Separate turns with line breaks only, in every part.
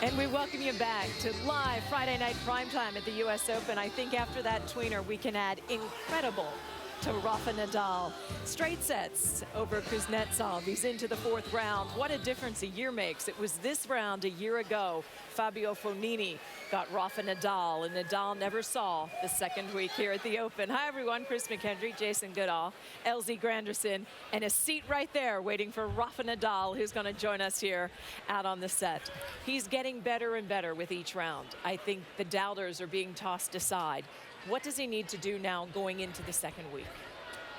And we welcome you back to live Friday night primetime at the U.S. Open. I think after that tweener, we can add incredible to Rafa Nadal. Straight sets over Kuznetsov. He's into the fourth round. What a difference a year makes. It was this round a year ago. Fabio Fognini got Rafa Nadal, and Nadal never saw the second week here at the Open. Hi, everyone. Chris McKendry, Jason Goodall, LZ Granderson, and a seat right there waiting for Rafa Nadal, who's going to join us here out on the set. He's getting better and better with each round. I think the doubters are being tossed aside. What does he need to do now going into the second week?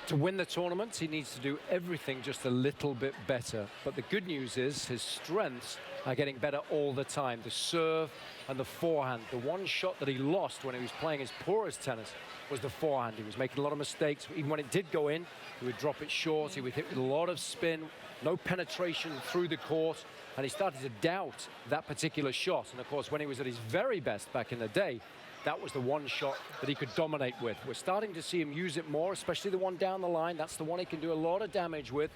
To win the tournament, he needs to do everything just a little bit better. But the good news is his strengths are getting better all the time. The serve and the forehand. The one shot that he lost when he was playing his poorest tennis was the forehand. He was making a lot of mistakes. Even when it did go in, he would drop it short. He would hit with a lot of spin, no penetration through the court. And he started to doubt that particular shot. And of course, when he was at his very best back in the day, that was the one shot that he could dominate with. We're starting to see him use it more, especially the one down the line. That's the one he can do a lot of damage with.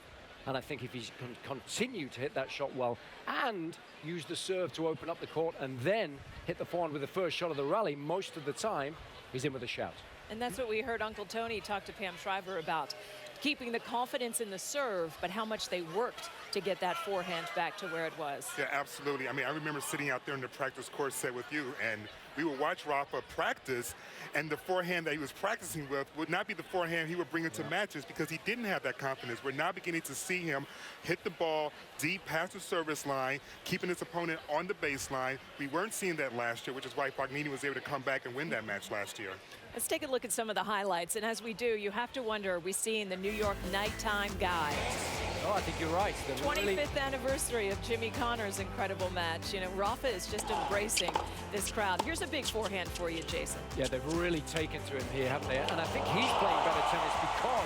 And I think if he can continue to hit that shot well and use the serve to open up the court and then hit the forehand with the first shot of the rally, most of the time, he's in with a shout.
And that's what we heard Uncle Tony talk to Pam Shriver about. Keeping the confidence in the serve, but how much they worked to get that forehand back to where it was.
Yeah, absolutely. I mean, I remember sitting out there in the practice court set with you, and we would watch Rafa practice, and the forehand that he was practicing with would not be the forehand he would bring into matches because he didn't have that confidence. We're now beginning to see him hit the ball deep past the service line, keeping his opponent on the baseline. We weren't seeing that last year, which is why Fognini was able to come back and win that match last year.
Let's take a look at some of the highlights. And as we do, you have to wonder, are we seeing the New York nighttime guy?
Oh, I think you're right.
25th anniversary of Jimmy Connor's incredible match. You know, Rafa is just embracing this crowd. Here's a big forehand for you, Jason.
Yeah, they've really taken to him here, haven't they? And I think he's playing better tennis because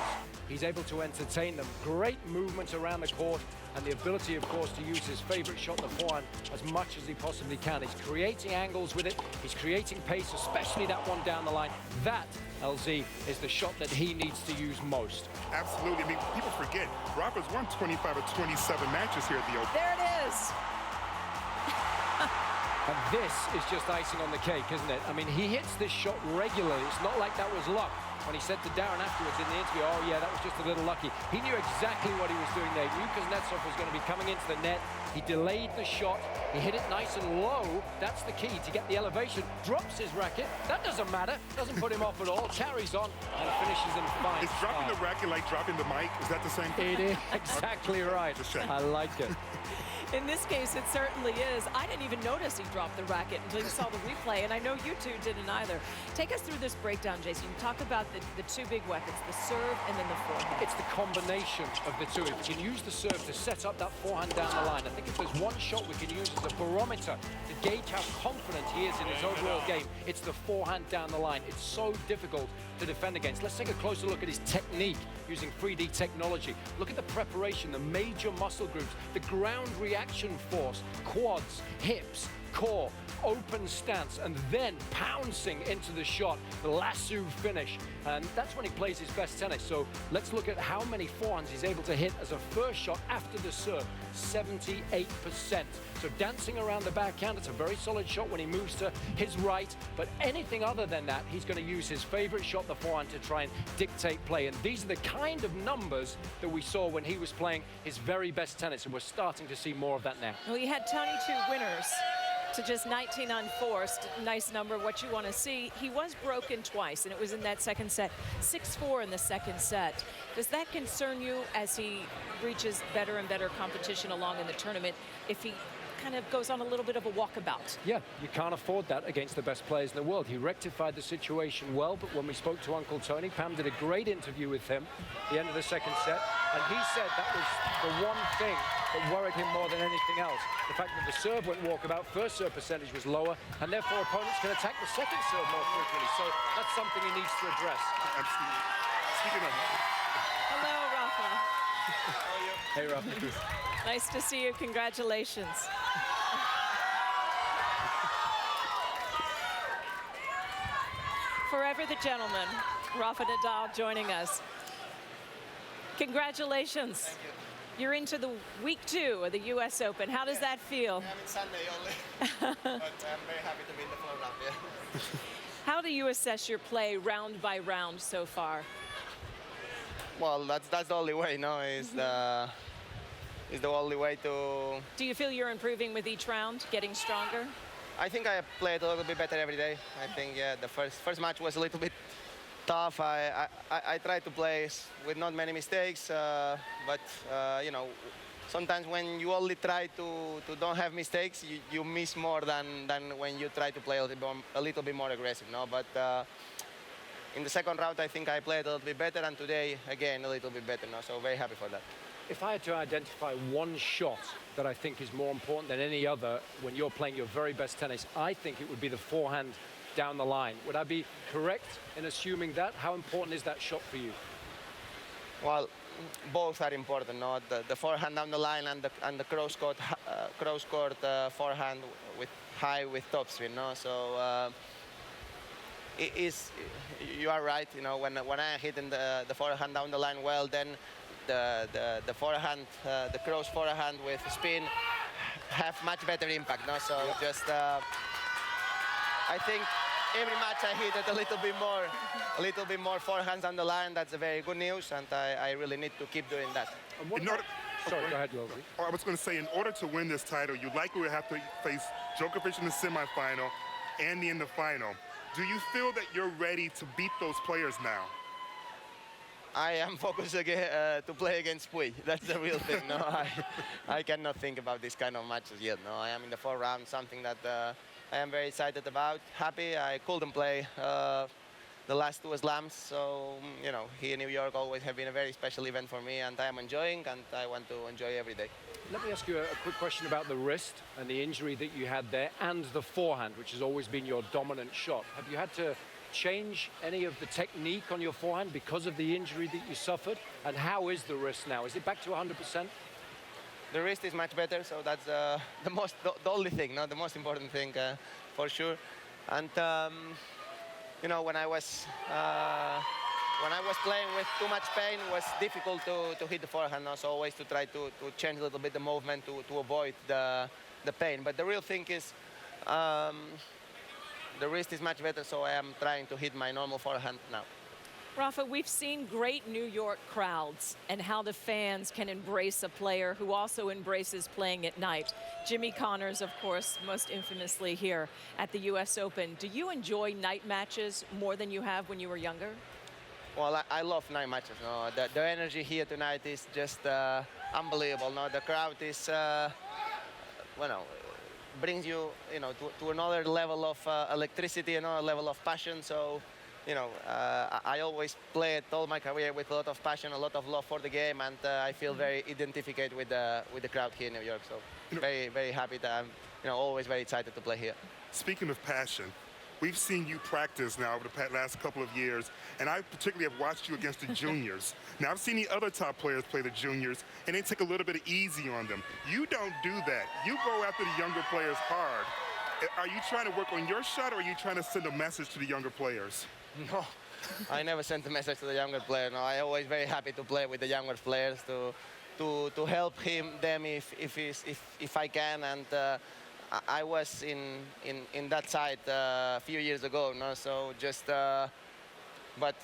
he's able to entertain them. Great movement around the court and the ability, of course, to use his favorite shot, the forehand, as much as he possibly can. He's creating angles with it. He's creating pace, especially that one down the line. That, LZ, is the shot that he needs to use most.
Absolutely. I mean, people forget, Rafa's won 25 or 27 matches here at the Open.
There it is.
And this is just icing on the cake, isn't it? I mean, he hits this shot regularly. It's not like that was luck. When he said to Darren afterwards in the interview, oh yeah, that was just a little lucky. He knew exactly what he was doing there. He knew Kuznetsov was going to be coming into the net. He delayed the shot. He hit it nice and low. That's the key to get the elevation. Drops his racket. That doesn't matter. Doesn't put him off at all. Carries on and finishes in fine.
Is dropping the racket like dropping the mic? Is that the same thing?
It is exactly right. I like it.
In this case, it certainly is. I didn't even notice he dropped the racket until you saw the replay, and I know you two didn't either. Take us through this breakdown, Jason. You talk about the two big weapons, the serve and then the forehand.
It's the combination of the two. If we can use the serve to set up that forehand down the line, I think if there's one shot we can use as a barometer to gauge how confident he is in his overall game, it's the forehand down the line. It's so difficult to defend against. Let's take a closer look at his technique using 3D technology. Look at the preparation, the major muscle groups, the ground reaction force, quads, hips, core, open stance, and then pouncing into the shot, the lasso finish. And that's when he plays his best tennis. So let's look at how many forehands he's able to hit as a first shot after the serve, 78%. So dancing around the backhand, it's a very solid shot when he moves to his right, but anything other than that, he's going to use his favorite shot, the forehand, to try and dictate play. And these are the kind of numbers that we saw when he was playing his very best tennis, and we're starting to see more of that now.
Well, he had 22 winners to just 19 unforced. Nice number, what you want to see. He was broken twice, and it was in that second set. 6-4 in the second set. Does that concern you as he reaches better and better competition along in the tournament, if he kind of goes on a little bit of a walkabout?
Yeah, you can't afford that against the best players in the world. He rectified the situation well, but when we spoke to Uncle Tony, Pam did a great interview with him at the end of the second set, and he said that was the one thing that worried him more than anything else. The fact that the serve went walkabout, first serve percentage was lower, and therefore opponents can attack the second serve more frequently. So that's something he needs to address.
Absolutely. Speaking of...
Hello, Rafa.
How are you?
Hey, Rafa.
Nice to see you. Congratulations. Forever the gentleman, Rafa Nadal joining us. Congratulations. You're into the week 2 of the U.S. Open. How does that feel?
I'm in Sunday only, but I'm very happy to be in the floor round. Yeah.
How do you assess your play round by round so far?
Well, that's the only way. No, is the only way to.
Do you feel you're improving with each round, getting stronger?
I think I played a little bit better every day. I think the first match was a little bit tough. I tried to play with not many mistakes, but you know, sometimes when you only try to don't have mistakes, you miss more than when you try to play a little bit more aggressive. No, but in the second round, I think I played a little bit better, and today again a little bit better. No, so very happy for that.
If I had to identify one shot that I think is more important than any other when you're playing your very best tennis, I think it would be the forehand down the line. Would I be correct in assuming that? How important is that shot for you?
Well, both are important. No, the forehand down the line and the cross court forehand with high with topspin. No, so it is. You are right. You know, when I hit in the forehand down the line well, then the forehand, the cross forehand with spin have much better impact. No, so just I think every match I hit it a little bit more forehands on the line. That's a very good news, and I really need to keep doing that.
Sorry, go ahead, Lovi.
I was going to say, in order to win this title, you likely would have to face Djokovic in the semifinal, Andy in the final. Do you feel that you're ready to beat those players now?
I am focused again, to play against Puig. That's the real thing. No, I cannot think about this kind of matches yet. No, I am in the 4th round, something that I am very excited about. Happy I couldn't play the last 2 slams, so you know, here in New York always have been a very special event for me, and I am enjoying, and I want to enjoy every day.
Let me ask you a quick question about the wrist and the injury that you had there, and the forehand, which has always been your dominant shot. Have you had to change any of the technique on your forehand because of the injury that you suffered? And how is the wrist now? Is it back to 100%?
The wrist is much better, so that's the only thing, no, the most important thing for sure. And you know, when I was playing with too much pain, it was difficult to hit the forehand. No? So always to try to change a little bit the movement to avoid the pain. But the real thing is, the wrist is much better, so I am trying to hit my normal forehand now.
Rafa, we've seen great New York crowds and how the fans can embrace a player who also embraces playing at night. Jimmy Connors, of course, most infamously here at the U.S. Open. Do you enjoy night matches more than you have when you were younger?
Well, I love night matches. No? The energy here tonight is just unbelievable. No? The crowd is, well, brings you, you know, to another level of electricity, another level of passion. So, you know, I always played all my career with a lot of passion, a lot of love for the game, and I feel very identified with the crowd here in New York. So, very, very happy that I'm, you know, always very excited to play here.
Speaking of passion, we've seen you practice now over the last couple of years, and I particularly have watched you against the juniors. Now, I've seen the other top players play the juniors, and they take a little bit of easy on them. You don't do that. You go after the younger players hard. Are you trying to work on your shot, or are you trying to send a message to the younger players?
No, I never sent a message to the younger player. No, I always very happy to play with the younger players to help them if I can, and I was in that side a few years ago. No, so just but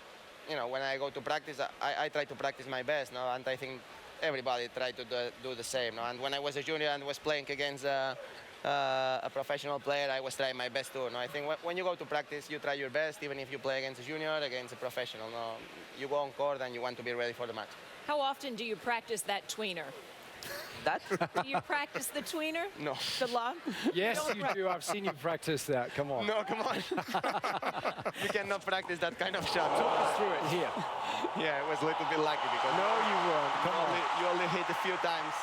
you know, when I go to practice, I try to practice my best. No, and I think everybody try to do the same. No, and when I was a junior and was playing against a professional player, I was trying my best too. No, I think when you go to practice, you try your best, even if you play against a junior, against a professional. No, you go on court and you want to be ready for the match.
How often do you practice that tweener?
That?
Do you practice the tweener?
No.
The lob?
Yes, you do. I've seen you practice that. Come on.
No, come on. You cannot practice that kind of shot.
Talk us through it here.
Yeah, it was a little bit lucky because
No, you weren't. Come on.
you only hit a few times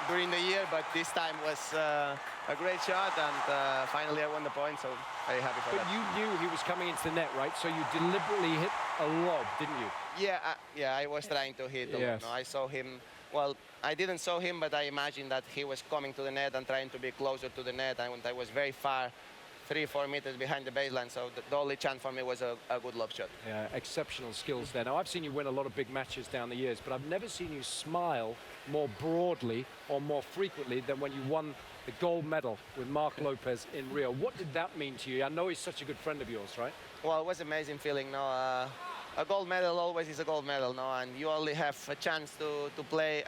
during the year, but this time was a great shot, and finally I won the point, so very happy for
But
that.
you knew he was coming into the net, right? So you deliberately hit a lob, didn't you?
Yeah, I was trying to hit the
Yes.
no, I saw him. Well, I didn't saw him, but I imagined that he was coming to the net and trying to be closer to the net, and I was very far 3-4 meters behind the baseline. So the only chance for me was a good lob shot.
Yeah, exceptional skills there. Now, I've seen you win a lot of big matches down the years, but I've never seen you smile more broadly or more frequently than when you won the gold medal with Mark Lopez in Rio. What did that mean to you? I know he's such a good friend of yours, right?
Well, it was an amazing feeling. No, a gold medal always is a gold medal, no, and you only have a chance to play.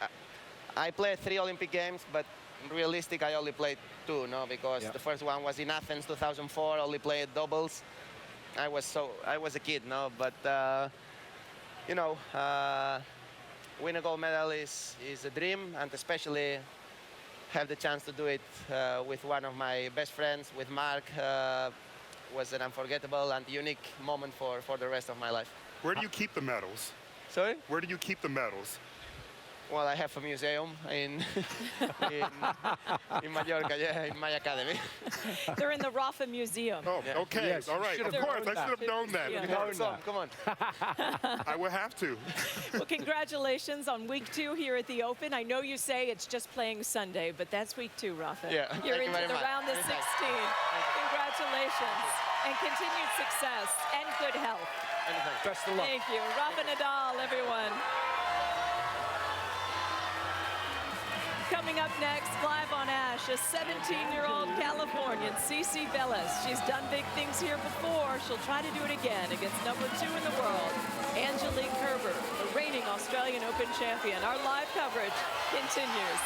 I played 3 Olympic Games, but realistic, I only played 2, no, because the first one was in Athens, 2004. Only played doubles. I was a kid, no, but you know, win a gold medal is a dream, and especially have the chance to do it with one of my best friends, with Mark, was an unforgettable and unique moment for the rest of my life.
Where do you keep the medals?
Sorry?
Where do you keep the medals?
Well, I have a museum in Mallorca, yeah, in my academy.
They're in the Rafa Museum.
Oh,
Yeah.
okay.
Yes,
All
you
right.
should
Of
have
course,
known
I should have known that.
Yeah.
Of
No,
course.
come on.
I will have to.
Well, congratulations on week 2 here at the Open. I know you say it's just playing Sunday, but that's week 2, Rafa.
Yeah,
You're
thank you
into
very
the
much.
round of 16. Congratulations and continued success and good health.
Anything.
Best of luck.
Thank you. Rafa Nadal, everyone. Coming up next, live on Ash, a 17-year-old Californian, Cici Velez. She's done big things here before. She'll try to do it again against number 2 in the world, Angelique Kerber, the reigning Australian Open champion. Our live coverage continues.